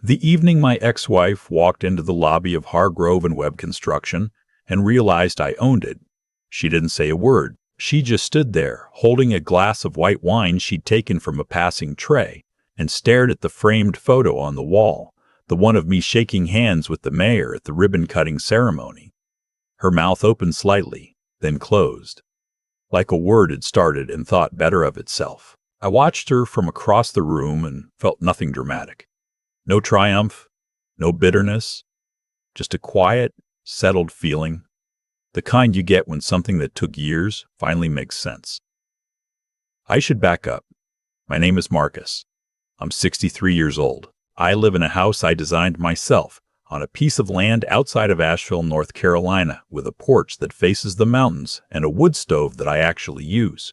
The evening my ex-wife walked into the lobby of Hargrove and Webb Construction and realized I owned it, she didn't say a word. She just stood there, holding a glass of white wine she'd taken from a passing tray, and stared at the framed photo on the wall, the one of me shaking hands with the mayor at the ribbon-cutting ceremony. Her mouth opened slightly, then closed, like a word had started and thought better of itself. I watched her from across the room and felt nothing dramatic. No triumph, no bitterness, just a quiet, settled feeling, the kind you get when something that took years finally makes sense. I should back up. My name is Marcus. I'm 63 years old. I live in a house I designed myself on a piece of land outside of Asheville, North Carolina, with a porch that faces the mountains and a wood stove that I actually use.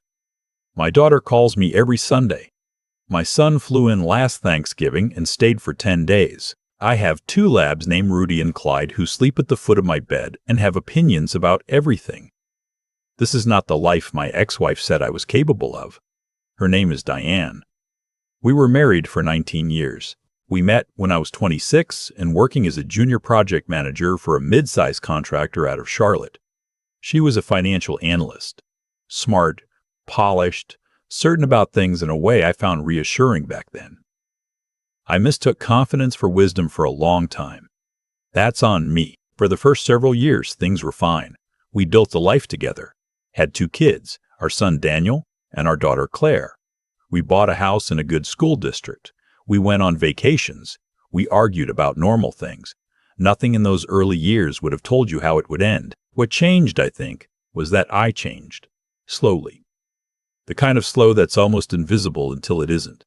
My daughter calls me every Sunday. My son flew in last Thanksgiving and stayed for 10 days. I have 2 labs named Rudy and Clyde who sleep at the foot of my bed and have opinions about everything. This is not the life my ex-wife said I was capable of. Her name is Diane. We were married for 19 years. We met when I was 26 and working as a junior project manager for a mid-sized contractor out of Charlotte. She was a financial analyst. Smart, polished, certain about things in a way I found reassuring back then. I mistook confidence for wisdom for a long time. That's on me. For the first several years, things were fine. We built a life together, had 2 kids, our son Daniel and our daughter Claire. We bought a house in a good school district. We went on vacations. We argued about normal things. Nothing in those early years would have told you how it would end. What changed, I think, was that I changed. Slowly. The kind of slow that's almost invisible until it isn't.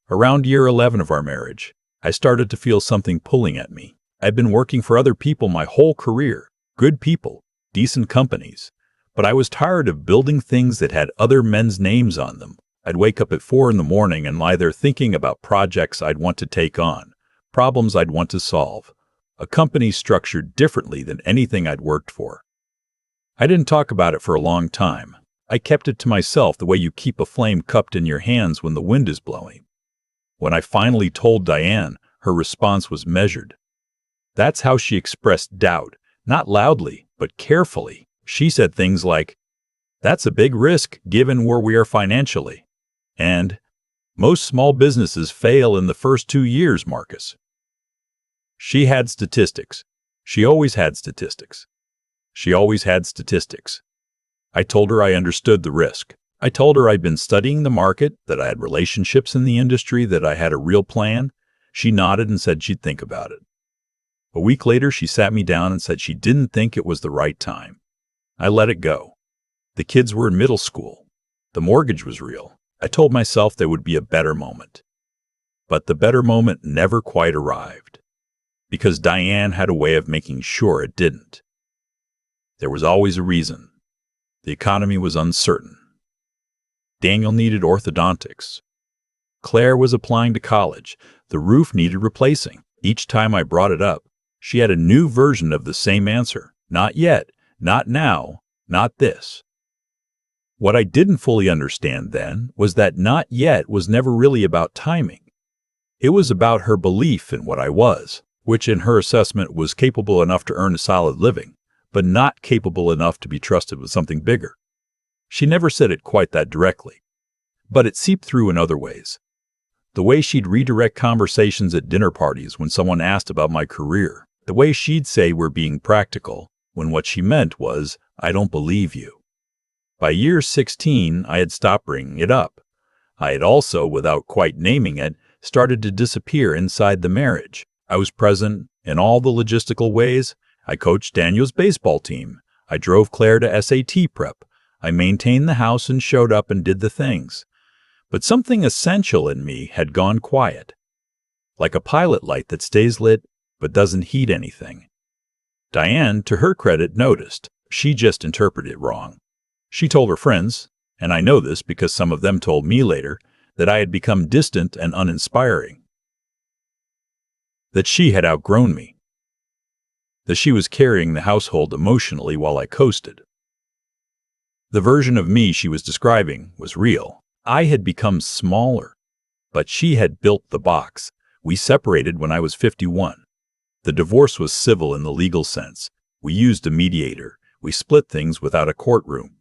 Around year 11 of our marriage, I started to feel something pulling at me. I'd been working for other people my whole career, good people, decent companies, but I was tired of building things that had other men's names on them. I'd wake up at 4 in the morning and lie there thinking about projects I'd want to take on, problems I'd want to solve, a company structured differently than anything I'd worked for. I didn't talk about it for a long time. I kept it to myself the way you keep a flame cupped in your hands when the wind is blowing. When I finally told Diane, her response was measured. That's how she expressed doubt, not loudly, but carefully. She said things like, "That's a big risk given where we are financially." And, "Most small businesses fail in the first 2 years, Marcus." She had statistics. She always had statistics. She always had statistics. I told her I understood the risk. I told her I'd been studying the market, that I had relationships in the industry, that I had a real plan. She nodded and said she'd think about it. A week later, she sat me down and said she didn't think it was the right time. I let it go. The kids were in middle school. The mortgage was real. I told myself there would be a better moment. But the better moment never quite arrived, because Diane had a way of making sure it didn't. There was always a reason. The economy was uncertain. Daniel needed orthodontics. Claire was applying to college. The roof needed replacing. Each time I brought it up, she had a new version of the same answer. Not yet, not now, not this. What I didn't fully understand then was that not yet was never really about timing. It was about her belief in what I was, which in her assessment was capable enough to earn a solid living, but not capable enough to be trusted with something bigger. She never said it quite that directly, but it seeped through in other ways. The way she'd redirect conversations at dinner parties when someone asked about my career. The way she'd say we're being practical, when what she meant was, "I don't believe you." By year 16, I had stopped bringing it up. I had also, without quite naming it, started to disappear inside the marriage. I was present in all the logistical ways. I coached Daniel's baseball team. I drove Claire to SAT prep. I maintained the house and showed up and did the things. But something essential in me had gone quiet, like a pilot light that stays lit but doesn't heat anything. Diane, to her credit, noticed. She just interpreted it wrong. She told her friends, and I know this because some of them told me later, that I had become distant and uninspiring. That she had outgrown me. That she was carrying the household emotionally while I coasted. The version of me she was describing was real. I had become smaller, but she had built the box. We separated when I was 51. The divorce was civil in the legal sense. We used a mediator. We split things without a courtroom.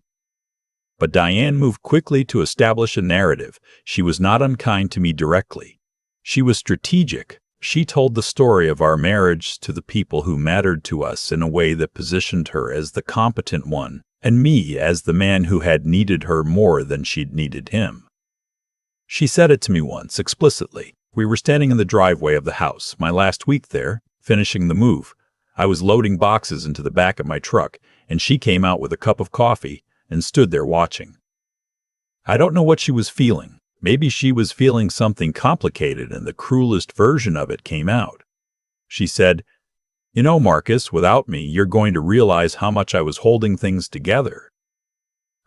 But Diane moved quickly to establish a narrative. She was not unkind to me directly. She was strategic. She told the story of our marriage to the people who mattered to us in a way that positioned her as the competent one, and me as the man who had needed her more than she'd needed him. She said it to me once, explicitly. We were standing in the driveway of the house, my last week there, finishing the move. I was loading boxes into the back of my truck, and she came out with a cup of coffee and stood there watching. I don't know what she was feeling. Maybe she was feeling something complicated, and the cruelest version of it came out. She said, "You know, Marcus, without me, you're going to realize how much I was holding things together."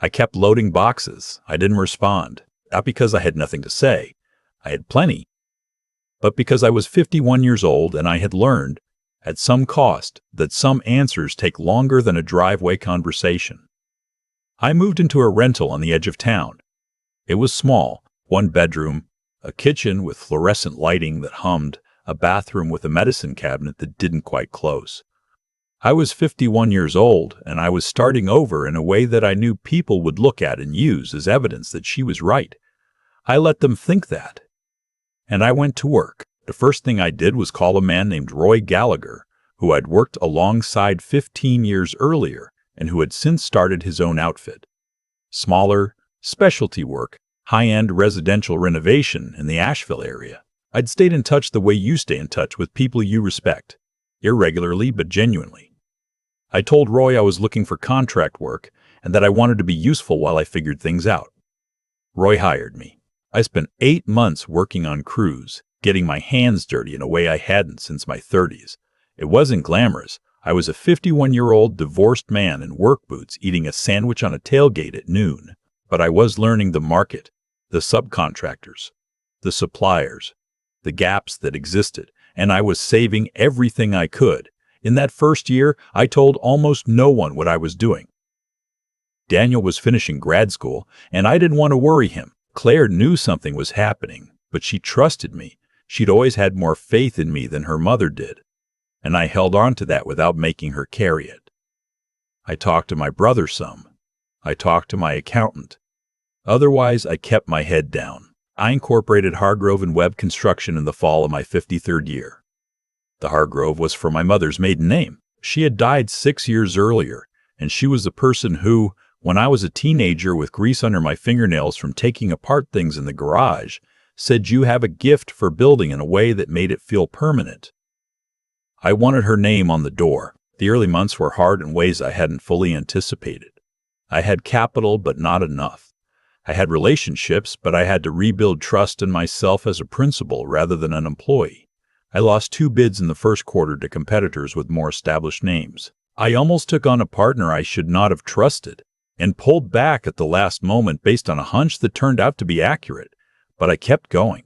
I kept loading boxes. I didn't respond, not because I had nothing to say. I had plenty. But because I was 51 years old and I had learned, at some cost, that some answers take longer than a driveway conversation. I moved into a rental on the edge of town. It was small, one bedroom, a kitchen with fluorescent lighting that hummed, a bathroom with a medicine cabinet that didn't quite close. I was 51 years old, and I was starting over in a way that I knew people would look at and use as evidence that she was right. I let them think that. And I went to work. The first thing I did was call a man named Roy Gallagher, who I'd worked alongside 15 years earlier and who had since started his own outfit. Smaller, specialty work, high-end residential renovation in the Asheville area. I'd stayed in touch the way you stay in touch with people you respect, irregularly but genuinely. I told Roy I was looking for contract work and that I wanted to be useful while I figured things out. Roy hired me. I spent 8 months working on crews, getting my hands dirty in a way I hadn't since my 30s. It wasn't glamorous. I was a 51-year-old divorced man in work boots eating a sandwich on a tailgate at noon. But I was learning the market, the subcontractors, the suppliers, the gaps that existed, and I was saving everything I could. In that first year, I told almost no one what I was doing. Daniel was finishing grad school, and I didn't want to worry him. Claire knew something was happening, but she trusted me. She'd always had more faith in me than her mother did, and I held on to that without making her carry it. I talked to my brother some. I talked to my accountant. Otherwise, I kept my head down. I incorporated Hargrove and Webb Construction in the fall of my 53rd year. The Hargrove was for my mother's maiden name. She had died 6 years earlier, and she was the person who, when I was a teenager with grease under my fingernails from taking apart things in the garage, said you have a gift for building in a way that made it feel permanent. I wanted her name on the door. The early months were hard in ways I hadn't fully anticipated. I had capital, but not enough. I had relationships, but I had to rebuild trust in myself as a principal rather than an employee. I lost 2 bids in the first quarter to competitors with more established names. I almost took on a partner I should not have trusted and pulled back at the last moment based on a hunch that turned out to be accurate, but I kept going.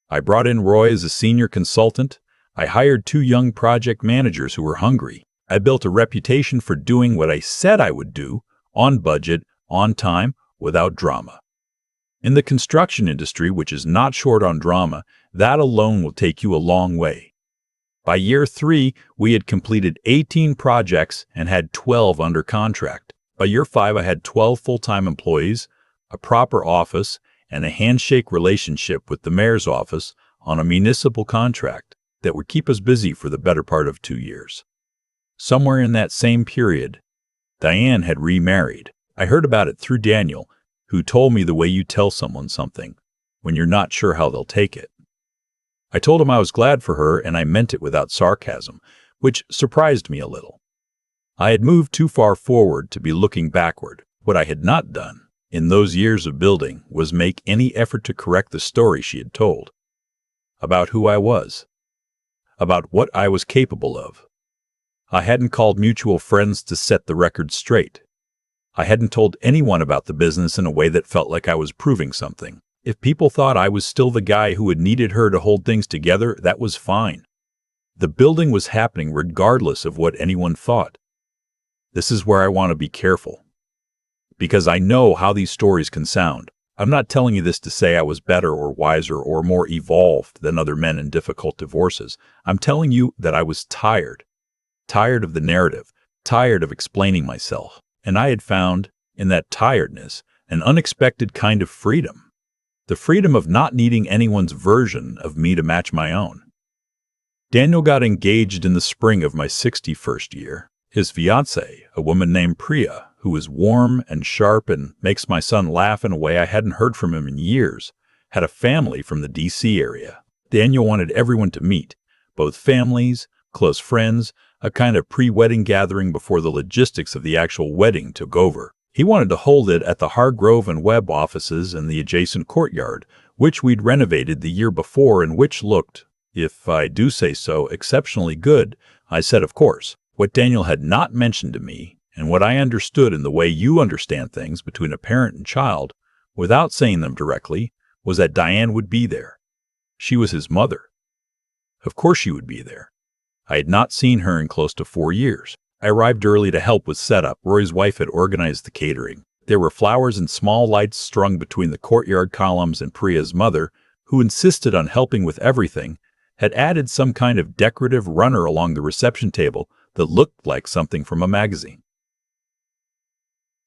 I brought in Roy as a senior consultant. I hired 2 young project managers who were hungry. I built a reputation for doing what I said I would do, on budget, on time, without drama. In the construction industry, which is not short on drama, that alone will take you a long way. By year 3, we had completed 18 projects and had 12 under contract. By year 5, I had 12 full-time employees, a proper office, and a handshake relationship with the mayor's office on a municipal contract that would keep us busy for the better part of 2 years. Somewhere in that same period, Diane had remarried. I heard about it through Daniel, who told me the way you tell someone something when you're not sure how they'll take it. I told him I was glad for her, and I meant it without sarcasm, which surprised me a little. I had moved too far forward to be looking backward. What I had not done in those years of building was make any effort to correct the story she had told about who I was, about what I was capable of. I hadn't called mutual friends to set the record straight. I hadn't told anyone about the business in a way that felt like I was proving something. If people thought I was still the guy who had needed her to hold things together, that was fine. The building was happening regardless of what anyone thought. This is where I want to be careful, because I know how these stories can sound. I'm not telling you this to say I was better or wiser or more evolved than other men in difficult divorces. I'm telling you that I was tired. Tired of the narrative. Tired of explaining myself. And I had found, in that tiredness, an unexpected kind of freedom. The freedom of not needing anyone's version of me to match my own. Daniel got engaged in the spring of my 61st year. His fiancée, a woman named Priya, who is warm and sharp and makes my son laugh in a way I hadn't heard from him in years, had a family from the D.C. area. Daniel wanted everyone to meet, both families, close friends, a kind of pre-wedding gathering before the logistics of the actual wedding took over. He wanted to hold it at the Hargrove and Webb offices in the adjacent courtyard, which we'd renovated the year before and which looked, if I do say so, exceptionally good. I said, of course. What Daniel had not mentioned to me, and what I understood in the way you understand things between a parent and child, without saying them directly, was that Diane would be there. She was his mother. Of course she would be there. I had not seen her in close to 4 years. I arrived early to help with setup. Roy's wife had organized the catering. There were flowers and small lights strung between the courtyard columns, and Priya's mother, who insisted on helping with everything, had added some kind of decorative runner along the reception table that looked like something from a magazine.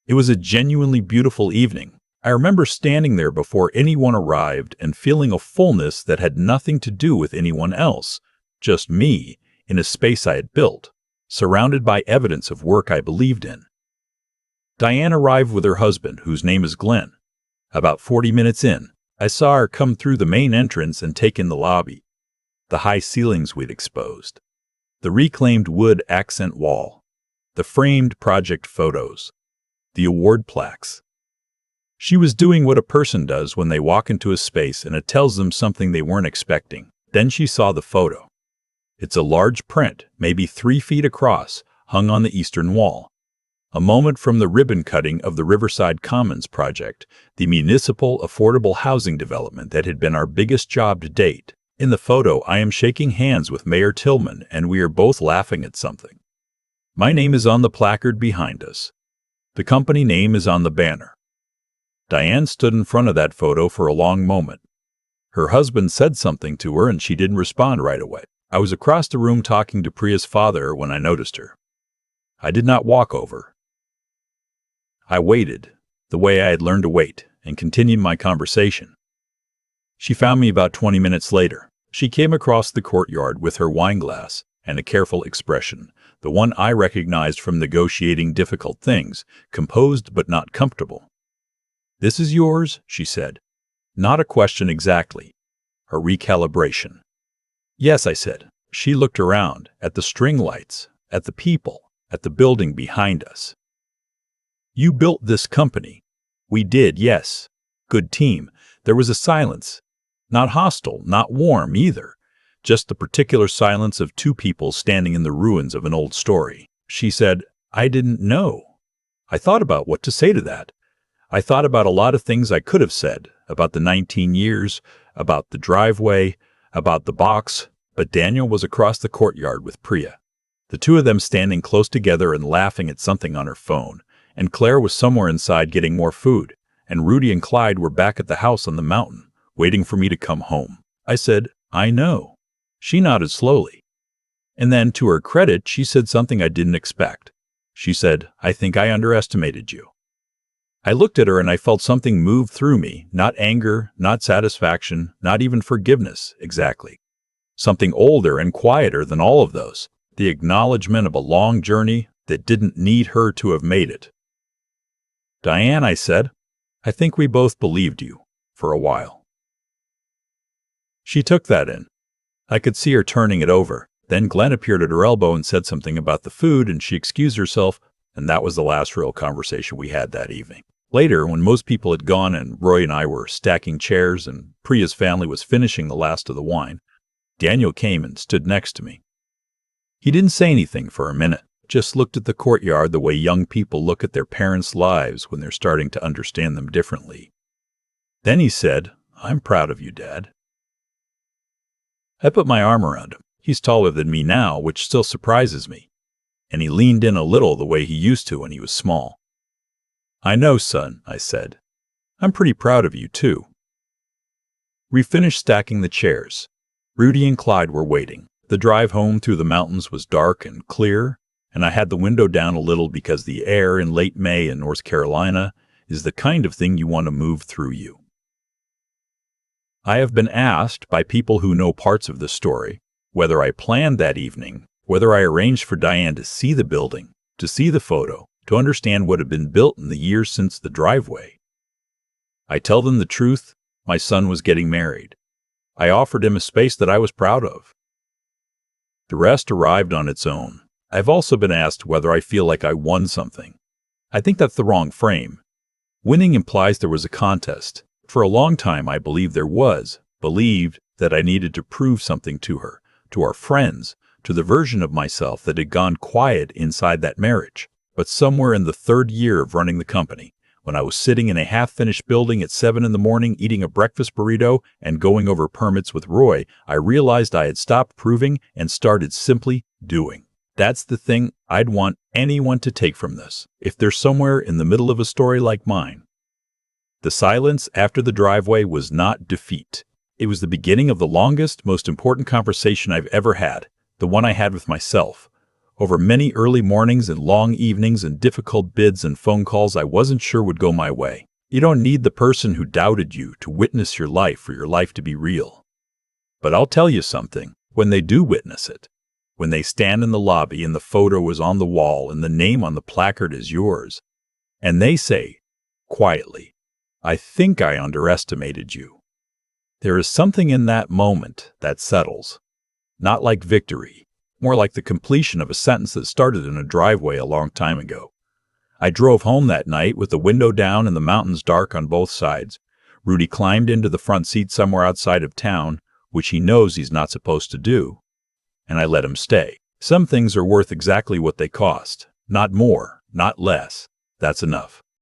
It was a genuinely beautiful evening. I remember standing there before anyone arrived and feeling a fullness that had nothing to do with anyone else, just me, in a space I had built, surrounded by evidence of work I believed in. Diane arrived with her husband, whose name is Glenn. About 40 minutes in, I saw her come through the main entrance and take in the lobby, the high ceilings we'd exposed, the reclaimed wood accent wall, the framed project photos, the award plaques. She was doing what a person does when they walk into a space and it tells them something they weren't expecting. Then she saw the photo. It's a large print, maybe 3 feet across, hung on the eastern wall. A moment from the ribbon cutting of the Riverside Commons project, the municipal affordable housing development that had been our biggest job to date. In the photo, I am shaking hands with Mayor Tillman, and we are both laughing at something. My name is on the placard behind us. The company name is on the banner. Diane stood in front of that photo for a long moment. Her husband said something to her, and she didn't respond right away. I was across the room talking to Priya's father when I noticed her. I did not walk over. I waited, the way I had learned to wait, and continued my conversation. She found me about 20 minutes later. She came across the courtyard with her wineglass and a careful expression, the one I recognized from negotiating difficult things, composed but not comfortable. "This is yours," she said. Not a question exactly. A recalibration. "Yes," I said. She looked around, at the string lights, at the people, at the building behind us. "You built this company." "We did, yes. Good team." There was a silence. Not hostile, not warm either. Just the particular silence of two people standing in the ruins of an old story. She said, "I didn't know." I thought about what to say to that. I thought about a lot of things I could have said, about the 19 years, about the driveway, about the box, but Daniel was across the courtyard with Priya, the two of them standing close together and laughing at something on her phone, and Claire was somewhere inside getting more food, and Rudy and Clyde were back at the house on the mountain, waiting for me to come home. I said, "I know." She nodded slowly. And then, to her credit, she said something I didn't expect. She said, "I think I underestimated you." I looked at her and I felt something move through me, not anger, not satisfaction, not even forgiveness, exactly. Something older and quieter than all of those, the acknowledgement of a long journey that didn't need her to have made it. "Diane," I said, "I think we both believed you, for a while." She took that in. I could see her turning it over. Then Glenn appeared at her elbow and said something about the food, and she excused herself, and that was the last real conversation we had that evening. Later, when most people had gone and Roy and I were stacking chairs and Priya's family was finishing the last of the wine, Daniel came and stood next to me. He didn't say anything for a minute, just looked at the courtyard the way young people look at their parents' lives when they're starting to understand them differently. Then he said, "I'm proud of you, Dad." I put my arm around him. He's taller than me now, which still surprises me. And he leaned in a little the way he used to when he was small. "I know, son," I said. I'm pretty proud of you, too. We finished stacking the chairs. Rudy and Clyde were waiting. The drive home through the mountains was dark and clear, and I had the window down a little because the air in late May in North Carolina is the kind of thing you want to move through you. I have been asked by people who know parts of the story whether I planned that evening, whether I arranged for Diane to see the building, to see the photo, to understand what had been built in the years since the driveway. I tell them the truth, my son was getting married. I offered him a space that I was proud of. The rest arrived on its own. I've also been asked whether I feel like I won something. I think that's the wrong frame. Winning implies there was a contest. For a long time, I believed that I needed to prove something to her, to our friends, to the version of myself that had gone quiet inside that marriage. But somewhere in the third year of running the company, when I was sitting in a half-finished building at 7 a.m. eating a breakfast burrito and going over permits with Roy, I realized I had stopped proving and started simply doing. That's the thing I'd want anyone to take from this, if they're somewhere in the middle of a story like mine. The silence after the driveway was not defeat. It was the beginning of the longest, most important conversation I've ever had, the one I had with myself. Over many early mornings and long evenings and difficult bids and phone calls I wasn't sure would go my way. You don't need the person who doubted you to witness your life for your life to be real. But I'll tell you something, when they do witness it, when they stand in the lobby and the photo is on the wall and the name on the placard is yours, and they say, quietly, I think I underestimated you. There is something in that moment that settles. Not like victory, more like the completion of a sentence that started in a driveway a long time ago. I drove home that night with the window down and the mountains dark on both sides. Rudy climbed into the front seat somewhere outside of town, which he knows he's not supposed to do, and I let him stay. Some things are worth exactly what they cost. Not more, not less. That's enough.